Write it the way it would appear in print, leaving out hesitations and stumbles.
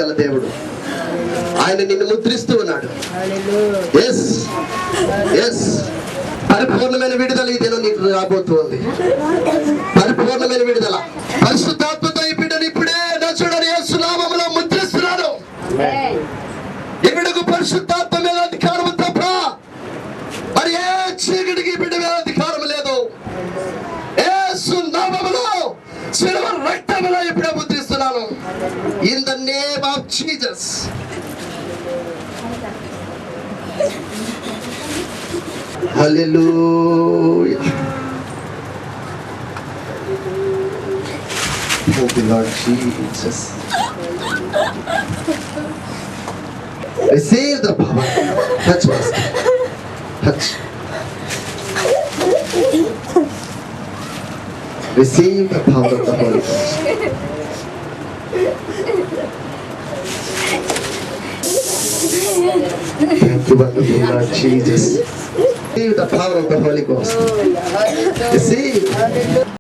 గల దేవుడు. ఆయన నిన్ను ముద్రిస్తూ ఉన్నాడు. పరిపూర్ణమైన విడుదల ఈ దినం నీకు రాబోతుంది. పరిపూర్ణమైన విడుదల. పరిశుద్ధాత్మతో ఈ బిడ్డను ఇప్పుడే నా చూడని యేసు నామములో ముద్రిస్తున్నాను. ఈ బిడ్డకు పరిశుద్ధాత్మ మీద అధికారం తప్ప మరి ఏ చీకటికి బిడ్డ మీద అధికారం లేదు. యేసు నామములో శిలువ రక్తములో ఇప్పుడే ముద్రిస్తున్నాను. In the name of Jesus. Hallelujah. Oh, the Lord Jesus. Receive the power. Touch us. Touch. Receive the power of the Holy Ghost. Thank you, wonderful Lord Jesus. Receive the power of the Holy Ghost. Receive.